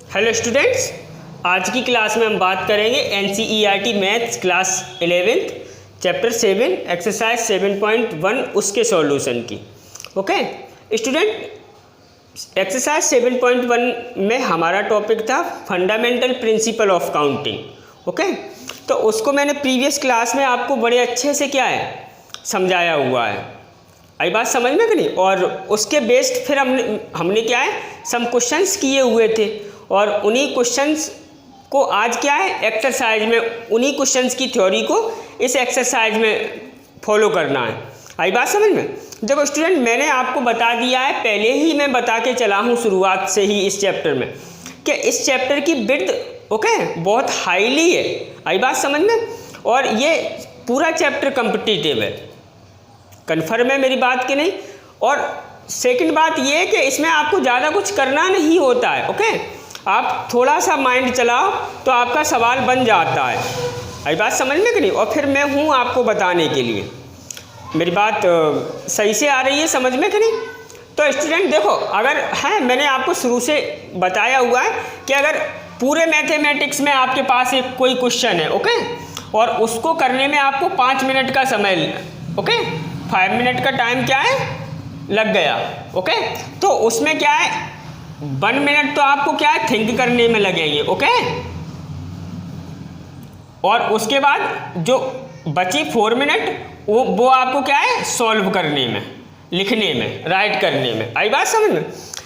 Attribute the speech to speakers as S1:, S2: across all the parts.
S1: Hello students, आज की class में हम बात करेंगे NCERT maths class 11th chapter 7 exercise 7.1 उसके सॉल्यूशन की। ओके स्टूडेंट, एक्सरसाइज 7.1 में हमारा टॉपिक था fundamental principle of counting. Okay, तो उसको मैंने प्रीवियस क्लास में आपको बड़े अच्छे से क्या है समझाया हुआ है। आई बात समझ में कि नहीं? और उसके बेस्ड फिर हमने क्या है सम क्वेश्चंस किए हुए थे और उन्हीं क्वेश्चंस को आज क्या है एक्सरसाइज में उन्हीं क्वेश्चंस की थ्योरी को इस एक्सरसाइज में फॉलो करना है। आई बात समझ में? देखो स्टूडेंट, मैंने आपको बता दिया है, पहले ही मैं बता के चला हूँ शुरुआत से ही इस चैप्टर में कि इस चैप्टर की विड्थ बहुत हाईली है। आई बात समझ में? और ये पूरा चैप्टर कॉम्पिटिटिव है। कन्फर्म है मेरी बात कि नहीं? और सेकंड बात ये है कि इसमें आपको ज़्यादा कुछ करना नहीं होता है। ओके, आप थोड़ा सा माइंड चलाओ तो आपका सवाल बन जाता है। आई बात समझ में कि नहीं? और फिर मैं हूँ आपको बताने के लिए। मेरी बात सही से आ रही है समझ में कि नहीं? तो स्टूडेंट देखो, अगर है मैंने आपको शुरू से बताया हुआ है कि अगर पूरे मैथमेटिक्स में आपके पास एक कोई क्वेश्चन है, ओके, और उसको करने में आपको 5 मिनट का समय, ओके, 5 मिनट का टाइम क्या है लग गया। ओके, तो उसमें क्या है 1 मिनट तो आपको क्या है थिंक करने में लगेंगे। ओके, और उसके बाद जो बची 4 मिनट वो आपको क्या है सॉल्व करने में, लिखने में, राइट करने में। आई बात समझ में?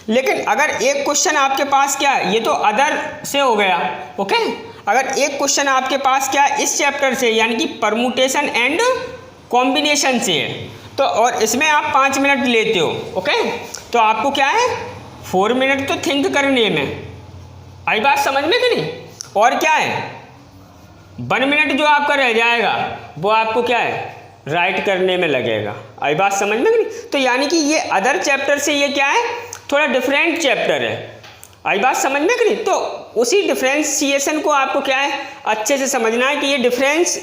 S1: लेकिन अगर एक क्वेश्चन आपके पास क्या है, ये तो अदर से हो गया। ओके, अगर एक क्वेश्चन आपके पास क्या है इस चैप्टर से यानी कि परमुटेशन एंड कॉम्बिनेशन से है, तो और इसमें आप 5 मिनट लेते हो, ओके, तो आपको क्या है 4 मिनट तो थिंक करने में। आई बात समझ में कि नहीं? और क्या है 1 मिनट जो आपका रह जाएगा वो आपको क्या है राइट करने में लगेगा। आई बात समझ में कि नहीं? तो यानी कि ये अदर चैप्टर से ये क्या है थोड़ा डिफरेंट चैप्टर है। आई बात समझ में कि नहीं? तो उसी डिफ्रेंशिएशन को आपको क्या है अच्छे से समझना है कि ये डिफरेंस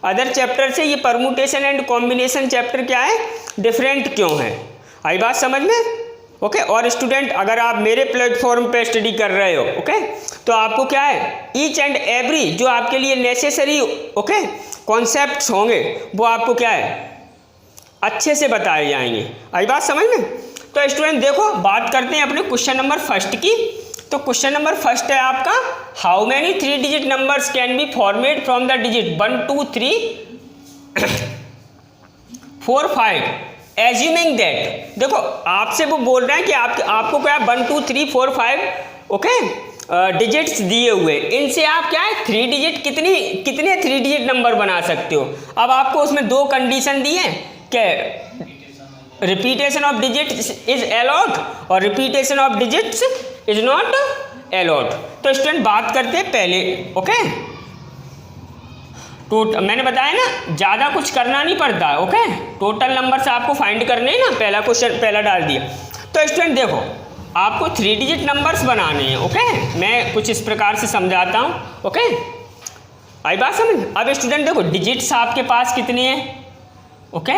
S1: अदर चैप्टर से, ये परमुटेशन एंड कॉम्बिनेशन चैप्टर क्या है डिफरेंट क्यों है। आई बात समझ में? ओके, और स्टूडेंट अगर आप मेरे प्लेटफॉर्म पे स्टडी कर रहे हो, ओके, तो आपको क्या है ईच एंड एवरी जो आपके लिए नेसेसरी ओके कॉन्सेप्ट्स होंगे वो आपको क्या है अच्छे से बताए जाएंगे। आई बात समझ में? तो स्टूडेंट देखो, बात करते हैं अपने क्वेश्चन नंबर फर्स्ट की। तो क्वेश्चन नंबर फर्स्ट है आपका, how many 3 digit numbers can be formed from the digit 1 2 3 4 5 assuming that. देखो आपसे वो बोल रहे हैं कि आपको क्या 1 2 3 4 5 ओके डिजिट्स दिए हुए, इनसे आप क्या है 3 डिजिट कितने 3 डिजिट नंबर बना सकते हो। अब आपको उसमें 2 कंडीशन दिए कि repetition of digits is allowed और repetition of digits is not allowed. तो स्टूडेंट बात करते हैं पहले। ओके, मैंने बताया ना ज़्यादा कुछ करना नहीं पड़ता। ओके, टोटल नंबर से आपको फाइंड करने हैं ना, पहला क्वेश्चन पहला डाल दिया। तो स्टूडेंट देखो, आपको 3 डिजिट नंबर्स बनाने हैं। ओके, मैं कुछ इस प्रकार से समझाता हूँ। ओके, आई बात समझ? अब स्टूडेंट देखो, डिजिट्स आपके पास कितनी है? ओके,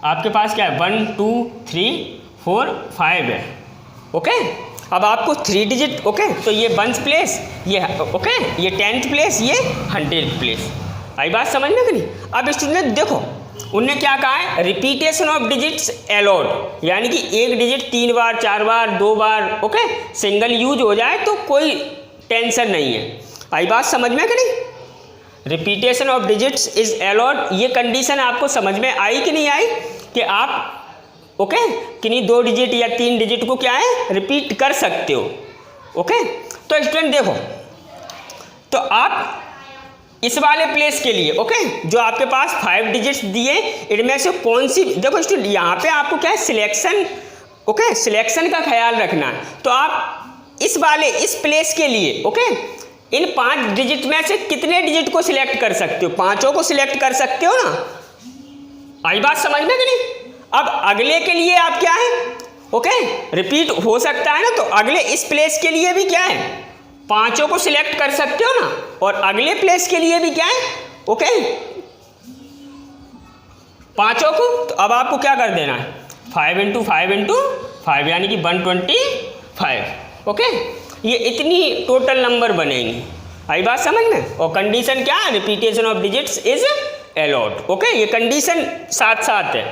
S1: आपके पास क्या है 1 2 3 4 5 है। ओके, अब आपको 3 डिजिट, ओके, तो ये 1th प्लेस, ये ओके, ये 10th प्लेस, ये 100th प्लेस। आई बात समझ में कि नहीं? अब स्टूडेंट देखो, उनने क्या कहा है रिपीटेशन ऑफ डिजिट्स अलाउड, यानी कि एक डिजिट 3 बार 4 बार 2 बार ओके सिंगल यूज हो जाए तो कोई टेंशन नहीं है। आई बात समझ में कि नहीं? Repetition of digits is allowed, ये कंडीशन आपको समझ में आई कि नहीं आई कि आप ओके किन्हीं 2 डिजिट या 3 डिजिट को क्या है रिपीट कर सकते हो। ओके, तो स्टूडेंट देखो, तो आप इस वाले प्लेस के लिए ओके जो आपके पास 5 डिजिट्स दिए, इनमें से कौन सी, देखो स्टूडेंट यहाँ पे आपको क्या है सिलेक्शन, ओके सिलेक्शन का ख्याल रखना है। तो आप इस वाले इस प्लेस के लिए ओके इन 5 डिजिट में से कितने डिजिट को सिलेक्ट कर सकते हो? 5 को सिलेक्ट कर सकते हो ना। आई बात समझ में कि नहीं? अब अगले के लिए आप क्या है ओके रिपीट हो सकता है ना, तो अगले इस प्लेस के लिए भी क्या है 5 को सिलेक्ट कर सकते हो ना, और अगले प्लेस के लिए भी क्या है ओके 5 को। तो अब आपको क्या कर देना है 5 × 5 × 5 यानी कि 125। ओके, ये इतनी टोटल नंबर बनेंगी। आई बात समझ में? और कंडीशन क्या है? Repetition of digits is allowed. Okay, ये कंडीशन साथ साथ है।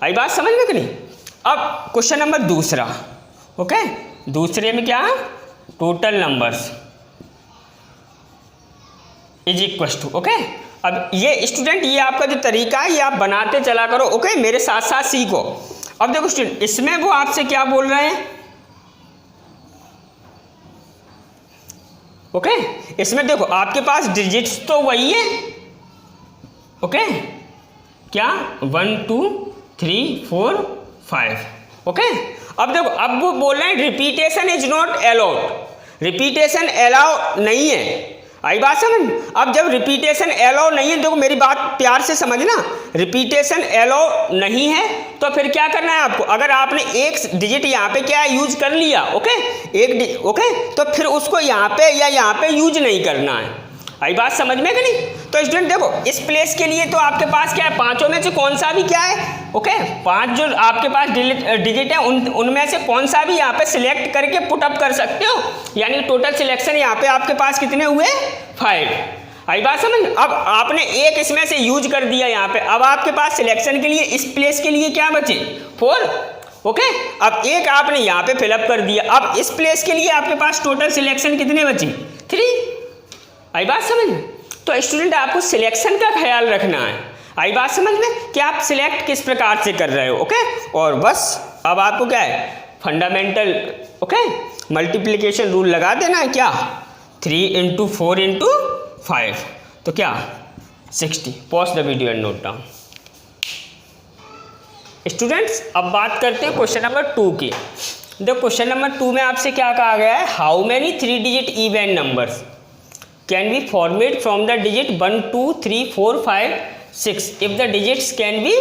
S1: आई बात समझ में कि नहीं? अब क्वेश्चन नंबर दूसरा। ओके, दूसरे में क्या है? Total numbers is equal to. Okay, अब ये स्टूडेंट, ये आपका जो तरीका है ये आप बनाते चला करो। ओके, मेरे साथ साथ सीखो। अब देखो स्टूडेंट, इसमें वो आपसे क्या बोल रहे हैं? ओके, इसमें देखो आपके पास डिजिट्स तो वही है। ओके, क्या? 1 2 3 4 5। ओके, अब देखो, अब वो बोल रहे हैं repetition is not allowed. Repetition allow नहीं है। आई बात समझ? अब जब रिपीटेशन अलाउ नहीं है, देखो मेरी बात प्यार से समझना, रिपीटेशन अलाउ नहीं है तो फिर क्या करना है आपको? अगर आपने एक डिजिट यहाँ पे क्या यूज कर लिया, ओके, ओके, तो फिर उसको यहाँ पे या यहाँ पे यूज नहीं करना है। आई बात समझ में कि नहीं? तो स्टूडेंट देखो, इस प्लेस के लिए तो आपके पास क्या है? पांचों में से कौन सा भी क्या है? ओके, 5 जो आपके पास डिजिट है उनमें से कौन सा भी यहाँ पे सिलेक्ट करके पुट अप कर सकते हो। यानी टोटल सिलेक्शन यहाँ पे आपके पास कितने हुए? 5। आई बात समझ? अब आपने एक इसमें से यूज कर दिया यहाँ पे, अब आपके पास सिलेक्शन के लिए इस प्लेस के लिए क्या बचे? 4। ओके, अब एक आपने यहाँ पे फिलअप कर दिया। अब इस प्लेस के लिए आपके पास टोटल सिलेक्शन कितने बचे? 3। आई बात समझ में? तो स्टूडेंट आपको सिलेक्शन का ख्याल रखना है। आई बात समझ में कि आप सिलेक्ट किस प्रकार से कर रहे हो। ओके, और बस अब आपको क्या है? फंडामेंटल ओके मल्टीप्लिकेशन रूल लगा देना है। क्या? 3 × 4 × 5 तो क्या? 60। Pause the video and note down. Students, अब बात करते हैं क्वेश्चन नंबर 2 की। देखो क्वेश्चन नंबर 2 में आपसे क्या कहा गया है? How many 3 digit even numbers can be formed from the digit 1 2 3 4 5 6 if the digits can be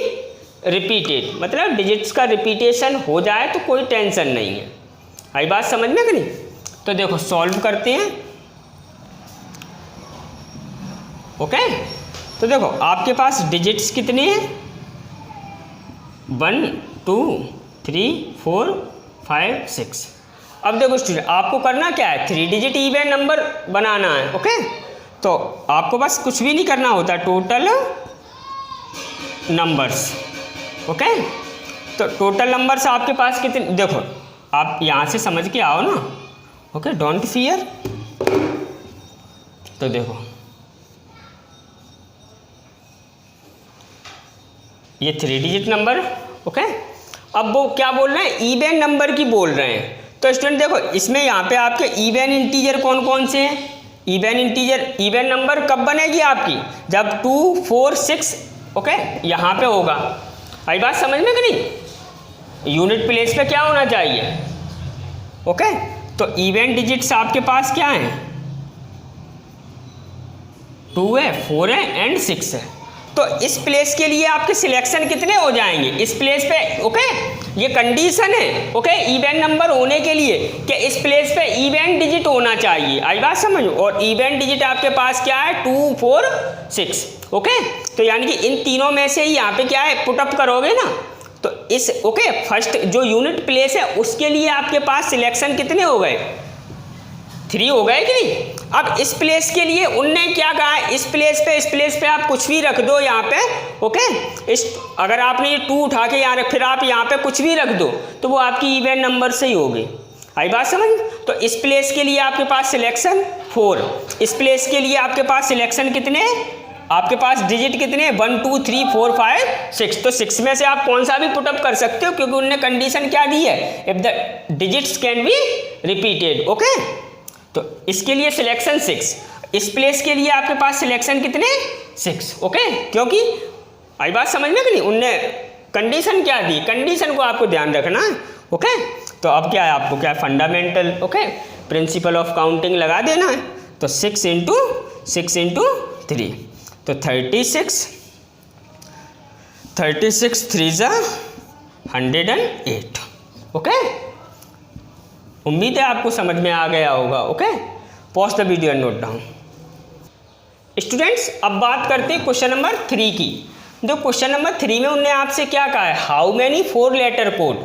S1: repeated। मतलब डिजिट्स का रिपीटेशन हो जाए तो कोई टेंशन नहीं है। आई बात समझ में कि नहीं? तो देखो सॉल्व करते हैं। ओके, तो देखो आपके पास डिजिट्स कितने हैं? 1 2 3 4 5 6। अब देखो स्टूडेंट, आपको करना क्या है? 3 डिजिट इवन नंबर बनाना है। ओके, तो आपको बस कुछ भी नहीं करना होता, टोटल नंबर्स। ओके, तो टोटल नंबर्स आपके पास कितने? देखो आप यहाँ से समझ के आओ ना। Okay, don't fear. तो देखो ये 3 डिजिट नंबर। ओके, अब वो क्या बोल रहे हैं? इवन नंबर की बोल रहे हैं। तो स्टूडेंट देखो, इसमें यहाँ पे आपके इवन इंटीजर कौन कौन से हैं? इवन इंटीजर, इवन नंबर कब बनेगी आपकी? जब 2 4 6 ओके यहाँ पे होगा। आई बात समझ में कि नहीं? यूनिट प्लेस पे क्या होना चाहिए? ओके, तो इवन डिजिट्स आपके पास क्या हैं? 2 है, 4 है एंड 6 है। तो इस प्लेस के लिए आपके सिलेक्शन कितने हो जाएंगे इस प्लेस पे? ओके, ये कंडीशन है ओके इवन नंबर होने के लिए कि इस प्लेस पे इवन डिजिट होना चाहिए। आई बात समझ? और इवन डिजिट आपके पास क्या है? 2 4 6। ओके, तो यानी कि इन तीनों में से ही यहाँ पे क्या है? पुटअप करोगे ना। तो इस ओके फर्स्ट जो यूनिट प्लेस है उसके लिए आपके पास सिलेक्शन कितने हो गए? 3 हो गए कि नहीं? अब इस प्लेस के लिए उनने क्या कहा है? इस प्लेस पे आप कुछ भी रख दो यहाँ पे। ओके, इस अगर आपने ये 2 उठा के यहाँ फिर आप यहाँ पे कुछ भी रख दो तो वो आपकी इवन नंबर से ही होगी। आई बात समझ? तो इस प्लेस के लिए आपके पास सिलेक्शन 4, इस प्लेस के लिए आपके पास सिलेक्शन कितने? आपके पास डिजिट कितने? 1 2 3 4 5 6। तो 6 में से आप कौन सा भी पुटअप कर सकते हो क्योंकि उनने कंडीशन क्या दी है? If the digits can be repeated. Okay, तो इसके लिए सिलेक्शन 6, इस प्लेस के लिए आपके पास सिलेक्शन कितने? 6। ओके, क्योंकि आई बात समझ में कि नहीं? उनने कंडीशन क्या दी? कंडीशन को आपको ध्यान रखना है। ओके, तो अब क्या है? आपको क्या है? Fundamental okay principle of counting लगा देना है। तो 6 × 6 × 3 तो 36 3 × 108। ओके, उम्मीद है आपको समझ में आ गया होगा। Okay, pause the video and note down. Students, अब बात करते हैं क्वेश्चन नंबर 3 की। जो क्वेश्चन नंबर 3 में उन्होंने आपसे क्या कहा है? How many 4 letter code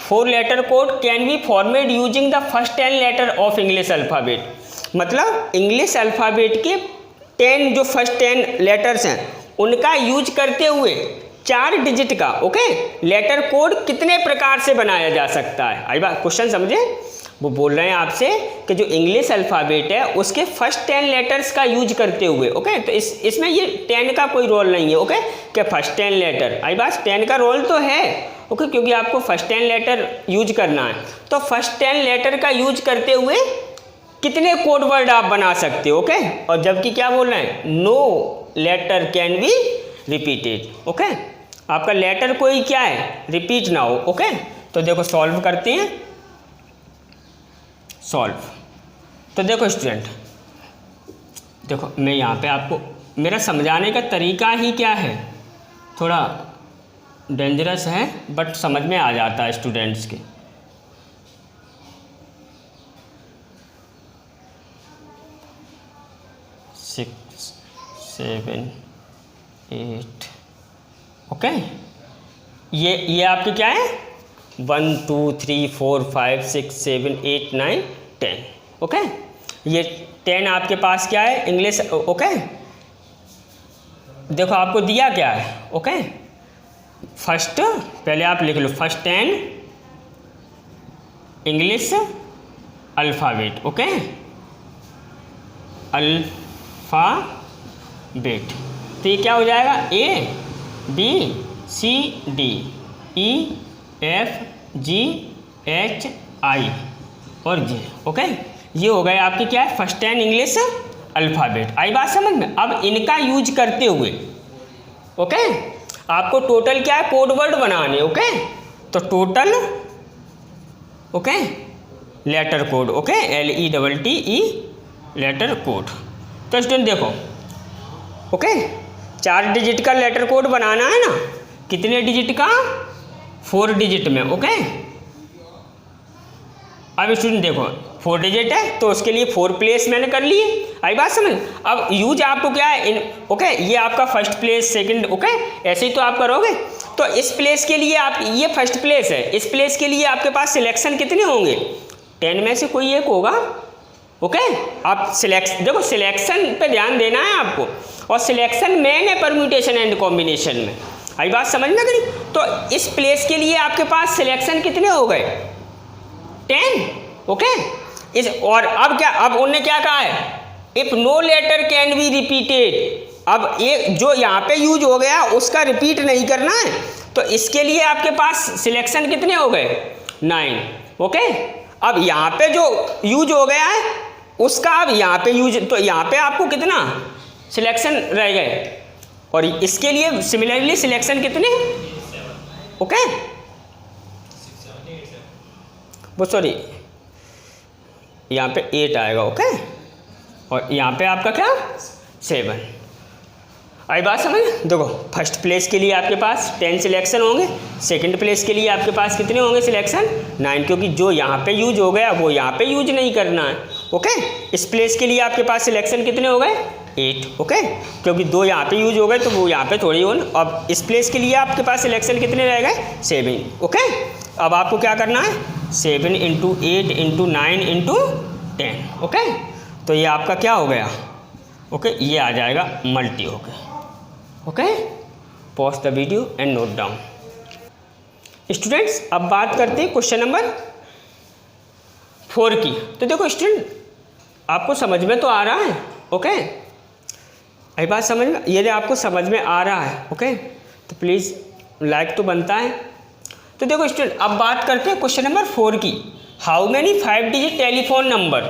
S1: 4 letter code can be formed using the first 10 letter of English alphabet. मतलब इंग्लिश अल्फ़ाबेट के 10 जो फर्स्ट 10 लेटर्स हैं उनका यूज करते हुए 4 डिजिट का लेटर कोड कितने प्रकार से बनाया जा सकता है। आई बात क्वेश्चन समझे? वो बोल रहे हैं आपसे कि जो इंग्लिश अल्फ़ाबेट है उसके फर्स्ट 10 लेटर्स का यूज करते हुए तो इसमें ये 10 का कोई रोल नहीं है कि फर्स्ट 10 लेटर। आई बात 10 का रोल तो है क्योंकि आपको फर्स्ट 10 लेटर यूज करना है। तो फर्स्ट 10 लेटर का यूज करते हुए कितने कोड वर्ड आप बना सकते हो और जबकि क्या बोल रहे हैं, no letter can be repeated. आपका लेटर कोई क्या है, रिपीट ना हो। तो देखो सॉल्व करते हैं, सॉल्व। तो देखो स्टूडेंट, देखो मैं यहाँ पे आपको मेरा समझाने का तरीका ही क्या है, थोड़ा डेंजरस है बट समझ में आ जाता है स्टूडेंट्स के। सिक्स 7 8 ये आपके क्या है 1 2 3 4 5 6 7 8 9 10। ये 10 आपके पास क्या है इंग्लिश। देखो आपको दिया क्या है फर्स्ट, पहले आप लिख लो फर्स्ट 10 इंग्लिश अल्फ़ाबेट। अल्फ़ाबेट तो ये क्या हो जाएगा A B C D E F G H I और J। ये हो गए आपके क्या है फर्स्ट 10 इंग्लिश अल्फ़ाबेट। आई बात समझ में? अब इनका यूज करते हुए आपको टोटल क्या है कोड वर्ड बनाने। तो total letter code LETTE letter code. तो स्टूडेंट देखो 4 डिजिट का लेटर कोड बनाना है ना, कितने डिजिट का, 4 डिजिट में। अब स्टूडेंट देखो 4 डिजिट है तो उसके लिए 4 प्लेस मैंने कर लिए। आई बात समझ? अब यूज आपको क्या है ये आपका फर्स्ट प्लेस सेकंड ऐसे ही तो आप करोगे। तो इस प्लेस के लिए आप ये फर्स्ट प्लेस है, इस प्लेस के लिए आपके पास सिलेक्शन कितने होंगे, 10 में से कोई एक होगा। आप देखो सिलेक्शन पे ध्यान देना है आपको, और सिलेक्शन मेन है परम्यूटेशन एंड कॉम्बिनेशन में। आई बात समझ में करी? तो इस प्लेस के लिए आपके पास सिलेक्शन कितने हो गए 10। इस और अब क्या, अब उन्होंने क्या कहा है if no letter can be repeated. अब एक जो यहाँ पे यूज हो गया उसका रिपीट नहीं करना है, तो इसके लिए आपके पास सिलेक्शन कितने हो गए 9। अब यहाँ पे जो यूज हो गया है उसका अब यहाँ पे यूज, तो यहाँ पे आपको कितना सिलेक्शन रह गए, और इसके लिए सिमिलरली सिलेक्शन कितने वो सॉरी यहाँ पे 8 आएगा और यहाँ पे आपका क्या 7। आई बात समझ? देखो फर्स्ट प्लेस के लिए आपके पास 10 सिलेक्शन होंगे, सेकंड प्लेस के लिए आपके पास कितने होंगे सिलेक्शन 9, क्योंकि जो यहाँ पे यूज हो गया वो यहाँ पे यूज नहीं करना है। इस प्लेस के लिए आपके पास सिलेक्शन कितने हो गए 8। क्योंकि 2 यहाँ पे यूज हो गए तो वो यहाँ पे थोड़ी हो। अब इस प्लेस के लिए आपके पास सिलेक्शन कितने रह गए 7। अब आपको क्या करना है 7 × 8 × 9 × 10। तो ये आपका क्या हो गया ये आ जाएगा multi pause the video and note down. Students अब बात करते हैं क्वेश्चन नंबर 4 की। तो देखो स्टूडेंट आपको समझ में तो आ रहा है आई बात समझ में? यदि आपको समझ में आ रहा है तो प्लीज़ लाइक तो बनता है। तो देखो स्टूडेंट अब बात करते हैं क्वेश्चन नंबर 4 की। How many 5 digit telephone number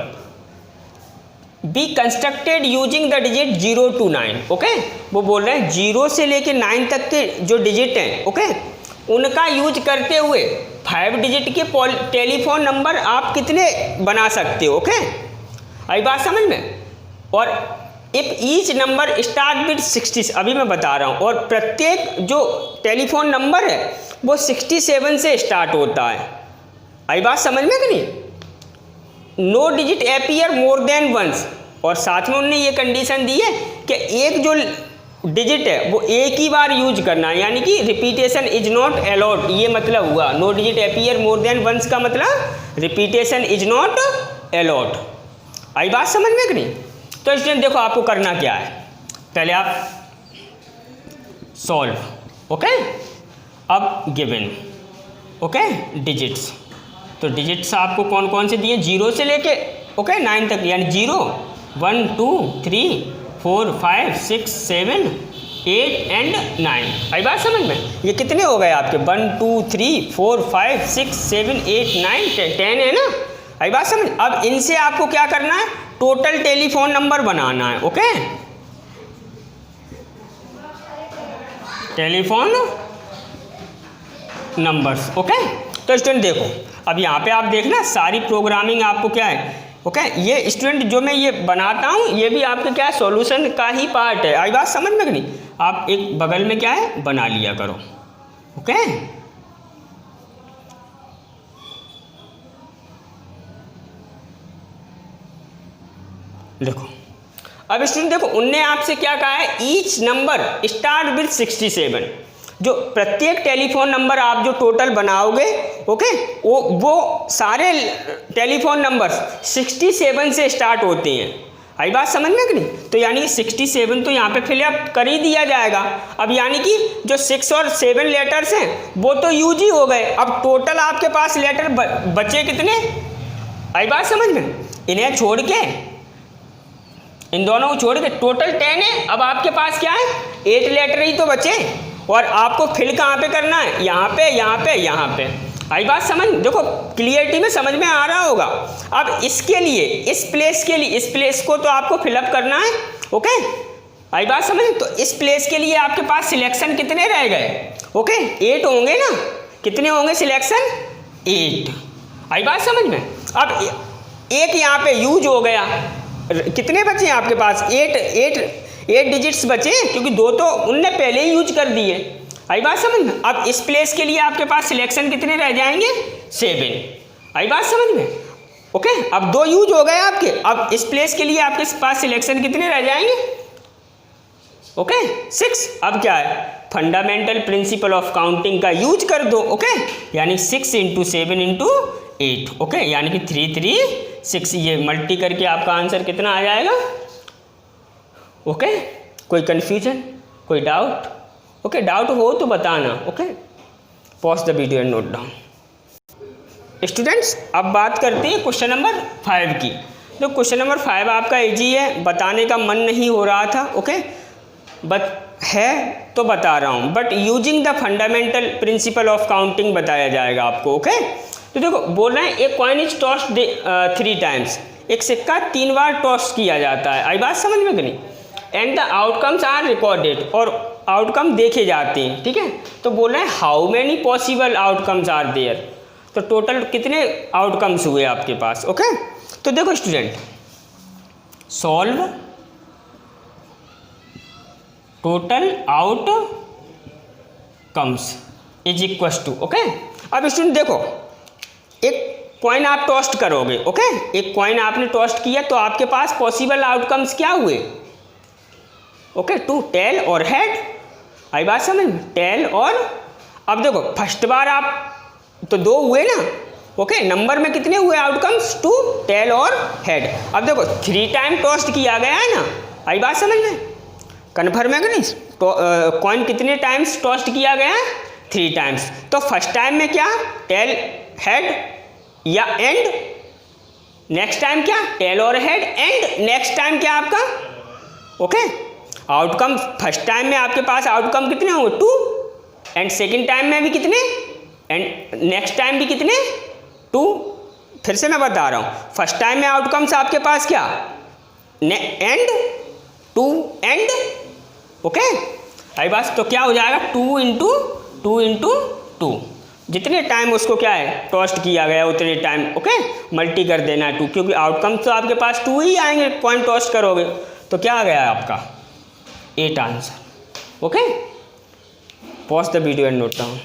S1: be constructed using the digit 0 to 9। वो बोल रहे हैं 0 से लेके 9 तक के जो डिजिट हैं उनका यूज करते हुए 5 डिजिट के टेलीफोन नंबर आप कितने बना सकते हो। आई बात समझ में? और if each number start with 60, अभी मैं बता रहा हूँ, और प्रत्येक जो टेलीफोन नंबर है वो 67 से स्टार्ट होता है। आई बात समझ में कि नहीं? No digit appear more than once, और साथ में उन्होंने ये कंडीशन दी है कि एक जो डिजिट है वो एक ही बार यूज करना है, यानी कि रिपीटेशन इज नॉट अलाउड, ये मतलब हुआ। No digit appear more than once का मतलब रिपीटेशन इज नॉट अलाउड। आई बात समझ में कि नहीं? तो स्टूडेंट देखो आपको करना क्या है, पहले आप सॉल्व, ओके। अब गिवन, ओके, डिजिट्स, तो डिजिट्स आपको कौन कौन से दिए, 0 से लेके ओके 9 तक, यानी 0 1 2 3 4 5 6 7 8 एंड 9। आई बात समझ में? ये कितने हो गए आपके, 1 2 3 4 5 6 7 8 9 10 है ना? आई बात समझ? अब इनसे आपको क्या करना है, टोटल टेलीफोन नंबर बनाना है, ओके। Telephone numbers, okay. तो स्टूडेंट देखो अब यहाँ पे आप देखना सारी प्रोग्रामिंग आपको क्या है, ओके। ये स्टूडेंट जो मैं ये बनाता हूँ ये भी आपके क्या है, सॉल्यूशन का ही पार्ट है। आई बात समझ में कि नहीं? आप एक बगल में क्या है बना लिया करो, ओके। देखो अब स्टूडेंट देखो उनने आपसे क्या कहा है, ईच नंबर स्टार्ट विथ 67। जो प्रत्येक टेलीफोन नंबर आप जो टोटल बनाओगे, ओके, वो सारे टेलीफोन नंबर 67 से स्टार्ट होते हैं। आई बात समझ में कि नहीं? तो यानी कि 67 तो यहाँ पे फिलअप कर ही दिया जाएगा। अब यानी कि जो 6 और 7 लेटर्स हैं वो तो यूज ही हो गए। अब टोटल आपके पास लेटर बचे कितने? आई बात समझ में? इन्हें छोड़ के, इन दोनों को छोड़ के टोटल 10 है। अब आपके पास क्या है, 8 लेटर ही तो बचे, और आपको फिल कहाँ पे करना है, यहाँ पे यहाँ पे यहाँ पे। आई बात समझ? देखो क्लियरिटी में समझ में आ रहा होगा। अब इसके लिए इस प्लेस के लिए, इस प्लेस को तो आपको फिलअप करना है, ओके। आई बात समझ? तो इस प्लेस के लिए आपके पास सिलेक्शन कितने रह गए, ओके, 8 होंगे ना। कितने होंगे सिलेक्शन? 8। आई बात समझ में? अब एक यहाँ पे यूज हो गया, कितने बचे आपके पास? 8 डिजिट्स बचे, क्योंकि 2 तो उनने पहले ही यूज कर दिए। आई बात समझ में? अब इस प्लेस के लिए आपके पास सिलेक्शन कितने रह जाएंगे? 7। आई बात समझ में? ओके। अब 2 यूज हो गए आपके, अब इस प्लेस के लिए आपके पास सिलेक्शन कितने रह जाएंगे? ओके 6। अब क्या है, फंडामेंटल प्रिंसिपल ऑफ काउंटिंग का यूज कर दो, ओके। यानी 6 × 7 × 8, ओके, यानी कि 3 3 6। ये मल्टी करके आपका आंसर कितना आ जाएगा, ओके। कोई कन्फ्यूजन, कोई डाउट? ओके, डाउट हो तो बताना, okay. Pause the video and note down. Students अब बात करते हैं क्वेश्चन नंबर 5 की। तो क्वेश्चन नंबर 5 आपका इजी है, बताने का मन नहीं हो रहा था, ओके, बट है तो बता रहा हूँ। But using the fundamental principle of counting बताया जाएगा आपको, ओके। तो देखो बोल रहे हैं, एक कॉइन इज टॉस्ड 3 टाइम्स, एक सिक्का 3 बार टॉस किया जाता है। आई बात समझ में कि नहीं? And the outcomes are recorded, और आउटकम देखे जाते हैं, ठीक है। तो बोल रहे हैं how many possible outcomes are there, तो टोटल कितने आउटकम्स हुए आपके पास, ओके। तो देखो student, solve total outcomes is equal to, okay. अब स्टूडेंट देखो, एक कॉइन आप टॉस्ट करोगे, ओके, एक कॉइन आपने टॉस्ट किया तो आपके पास पॉसिबल आउटकम्स क्या हुए, ओके, 2 टेल और हेड। आई बात समझ में? टेल और, अब देखो फर्स्ट बार आप तो 2 हुए ना, ओके, नंबर में कितने हुए आउटकम्स? 2 टेल और हेड। अब देखो 3 टाइम टॉस्ट किया गया है ना। आई बात समझ में? कन्फर्म है कि नहीं? तो कॉइन कितने टाइम्स टॉस्ट किया गया है? 3 टाइम्स। तो फर्स्ट टाइम में क्या, टेल हेड या एंड, नेक्स्ट टाइम क्या, टेल और हेड एंड, नेक्स्ट टाइम क्या आपका, ओके। आउटकम फर्स्ट टाइम में आपके पास आउटकम कितने होंगे? 2, एंड सेकंड टाइम में भी कितने, एंड नेक्स्ट टाइम भी कितने? 2। फिर से मैं बता रहा हूँ, फर्स्ट टाइम में आउटकम्स आपके पास क्या, एंड 2 एंड, ओके। आई बात, तो क्या हो जाएगा 2 × 2 × 2, जितने टाइम उसको क्या है टॉस्ट किया गया उतने टाइम, ओके, मल्टी कर देना है 2, क्योंकि आउटकम तो आपके पास 2 ही आएंगे, कॉइन टॉस्ट करोगे तो क्या आ गया है आपका 8 answer, okay. Pause the video and note down.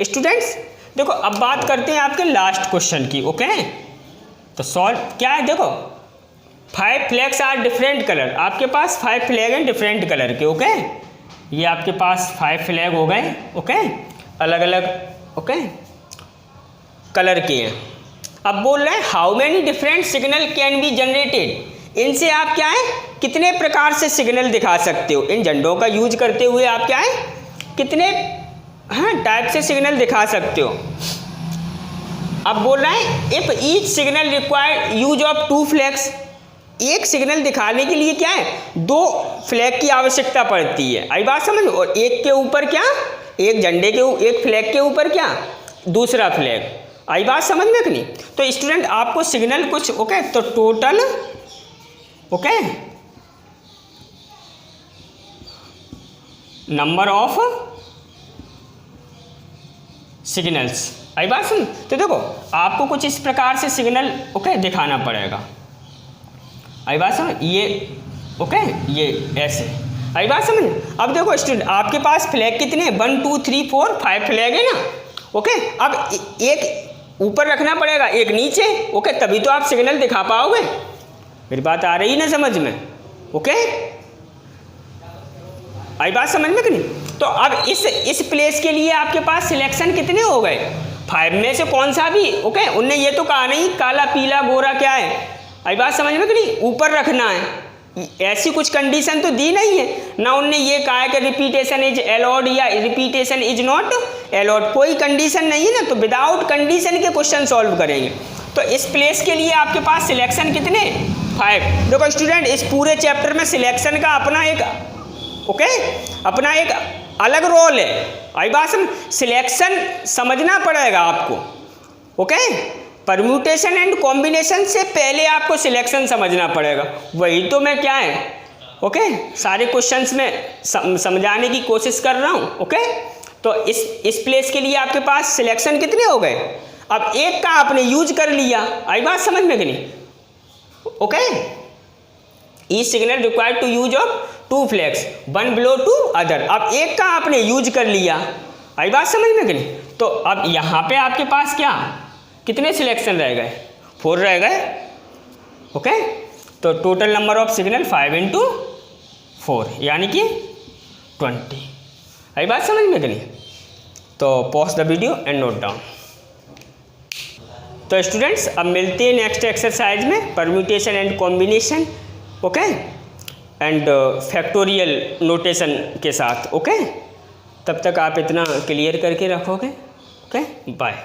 S1: Students देखो अब बात करते हैं आपके लास्ट क्वेश्चन की, ओके। तो सॉल्व क्या है, देखो 5 फ्लैग्स आर डिफरेंट कलर, आपके पास 5 फ्लैग हैं डिफरेंट कलर के, ओके। ये आपके पास 5 फ्लैग हो गए, ओके, अलग अलग, ओके, कलर के हैं। अब बोल रहे हैं how many different signal can be generated, इनसे आप क्या है कितने प्रकार से सिग्नल दिखा सकते हो, इन झंडों का यूज करते हुए आप क्या है कितने टाइप से सिग्नल दिखा सकते हो। अब बोल रहे हैं if each signal required use of 2 flags, एक सिग्नल दिखाने के लिए क्या है 2 फ्लैग की आवश्यकता पड़ती है, आई बात समझ। और एक के ऊपर क्या, एक झंडे के एक फ्लैग के ऊपर क्या दूसरा फ्लैग, आई बात समझ में कि नहीं। तो स्टूडेंट आपको सिग्नल कुछ, ओके, तो total, okay, number of signals, आई बात सुन। तो देखो आपको कुछ इस प्रकार से सिग्नल, ओके, दिखाना पड़ेगा, आई बात समझ, ये ओके, ये ऐसे, आई बात समझ। अब देखो स्टूडेंट आपके पास फ्लैग कितने हैं 1 2 3 4 5 फ्लैग है ना, ओके। अब एक ऊपर रखना पड़ेगा एक नीचे, ओके, तभी तो आप सिग्नल दिखा पाओगे, मेरी बात आ रही ना समझ में, ओके, आई बात समझ में कि नहीं। तो अब इस प्लेस के लिए आपके पास सिलेक्शन कितने हो गए 5 में से कौन सा भी, ओके। उनने ये तो कहा नहीं काला पीला गोरा क्या है, आई बात समझ में कि नहीं, ऊपर रखना है, ऐसी कुछ कंडीशन तो दी नहीं है ना। उनने ये कहा है कि रिपीटेशन इज अलाउड या रिपीटेशन इज नॉट अलाउड, कोई कंडीशन नहीं है ना। तो विदाउट कंडीशन के क्वेश्चन सॉल्व करेंगे। तो इस प्लेस के लिए आपके पास सिलेक्शन कितने 5। देखो स्टूडेंट इस पूरे चैप्टर में सिलेक्शन का अपना एक, ओके, अपना एक अलग रोल है, आई बात समझ। सिलेक्शन समझना पड़ेगा आपको, ओके। परम्यूटेशन एंड कॉम्बिनेशन से पहले आपको सिलेक्शन समझना पड़ेगा, वही तो मैं क्या है, ओके, सारे क्वेश्चंस में समझाने की कोशिश कर रहा हूँ, ओके। तो इस प्लेस के लिए आपके पास सिलेक्शन कितने हो गए, अब एक का आपने यूज कर लिया, आई बात समझ में कि नहीं, okay. Each signal required to use of 2 flags 1 below to other, अब एक का आपने यूज कर लिया, आई बात समझ में कि नहीं। तो अब यहाँ पे आपके पास क्या कितने सिलेक्शन रह गए 4 रह गए, ओके। तो टोटल नंबर ऑफ सिग्नल 5 × 4 यानी कि 20, आई बात समझ में कि नहीं। तो pause the video and note down. तो स्टूडेंट्स अब मिलते हैं नेक्स्ट एक्सरसाइज में permutation and combination, okay, and factorial notation के साथ, ओके। तब तक आप इतना क्लियर करके रखोगे, ओके, बाय।